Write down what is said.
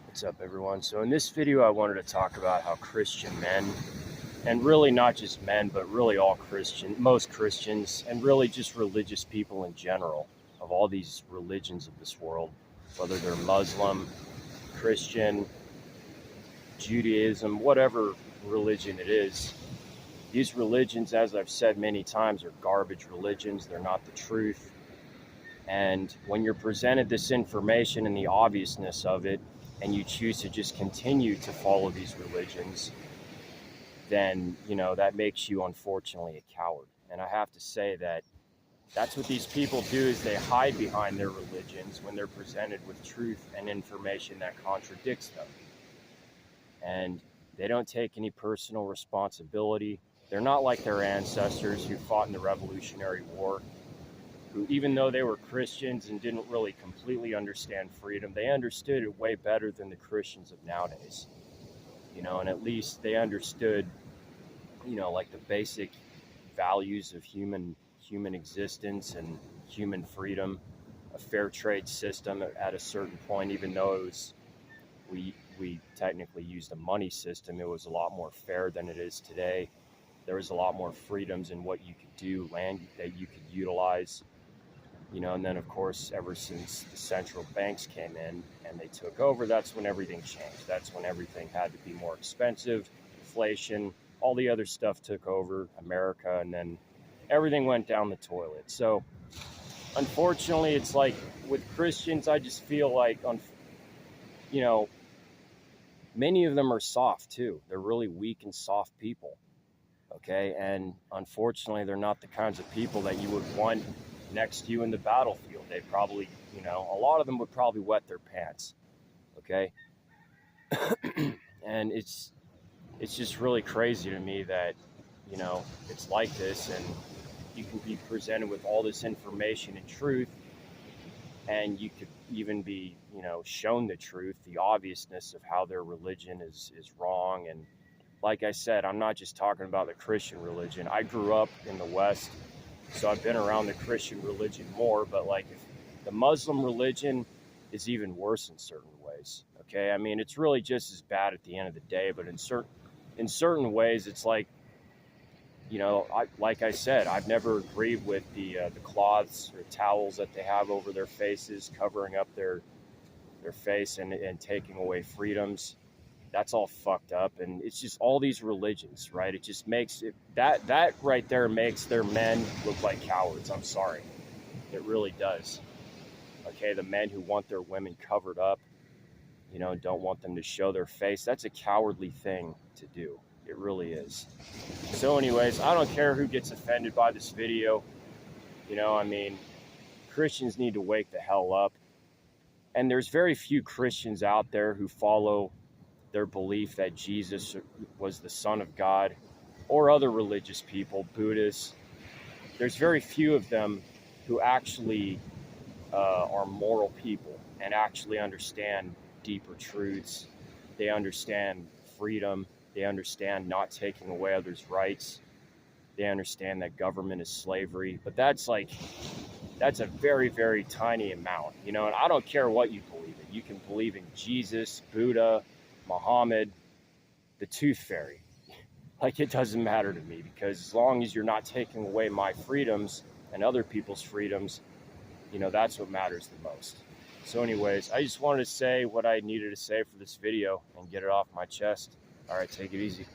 What's up, everyone? So in this video I wanted to talk about how Christian men, and really not just men but really most Christians, and really just religious people in general, of all these religions of this world, whether they're Muslim, Christian, Judaism, whatever religion it is, these religions, as I've said many times, are garbage religions. They're not the truth. And when you're presented this information and the obviousness of it, and you choose to just continue to follow these religions, then, that makes you, unfortunately, a coward. And I have to say that that's what these people do, is they hide behind their religions when they're presented with truth and information that contradicts them. And they don't take any personal responsibility. They're not like their ancestors who fought in the Revolutionary War, who, even though they were Christians and didn't really completely understand freedom, they understood it way better than the Christians of nowadays. And at least they understood, like the basic values of human existence and human freedom, a fair trade system at a certain point. Even though we technically used a money system, it was a lot more fair than it is today. There was a lot more freedoms in what you could do, land that you could utilize. And then, of course, ever since the central banks came in and they took over, that's when everything changed. That's when everything had to be more expensive, inflation, all the other stuff took over America, and then everything went down the toilet. So, unfortunately, it's like with Christians, I just feel like, many of them are soft too. They're really weak and soft people. Okay. And unfortunately, they're not the kinds of people that you would want next to you in the battlefield. They probably, a lot of them would probably wet their pants. Okay. And it's just really crazy to me that, it's like this, and you can be presented with all this information and truth, and you could even be, shown the truth, the obviousness of how their religion is wrong. And like I said, I'm not just talking about the Christian religion. I grew up in the West, so I've been around the Christian religion more, but like, if the Muslim religion is even worse in certain ways. Okay. I mean, it's really just as bad at the end of the day, but in certain ways, it's like, like I said, I've never agreed with the cloths or towels that they have over their faces, covering up their face and taking away freedoms. That's all fucked up. And it's just all these religions, right? It just makes it, that right there makes their men look like cowards. I'm sorry. It really does. Okay. The men who want their women covered up, don't want them to show their face. That's a cowardly thing to do. It really is. So anyways, I don't care who gets offended by this video. I mean, Christians need to wake the hell up. And there's very few Christians out there who follow their belief that Jesus was the Son of God, or other religious people, Buddhists. There's very few of them who actually are moral people and actually understand deeper truths. They understand freedom. They understand not taking away others' rights. They understand that government is slavery. But that's a very, very tiny amount, and I don't care what you believe in. You can believe in Jesus, Buddha, Muhammad, the Tooth Fairy. Like, it doesn't matter to me, because as long as you're not taking away my freedoms and other people's freedoms, that's what matters the most. So anyways, I just wanted to say what I needed to say for this video and get it off my chest. All right, take it easy.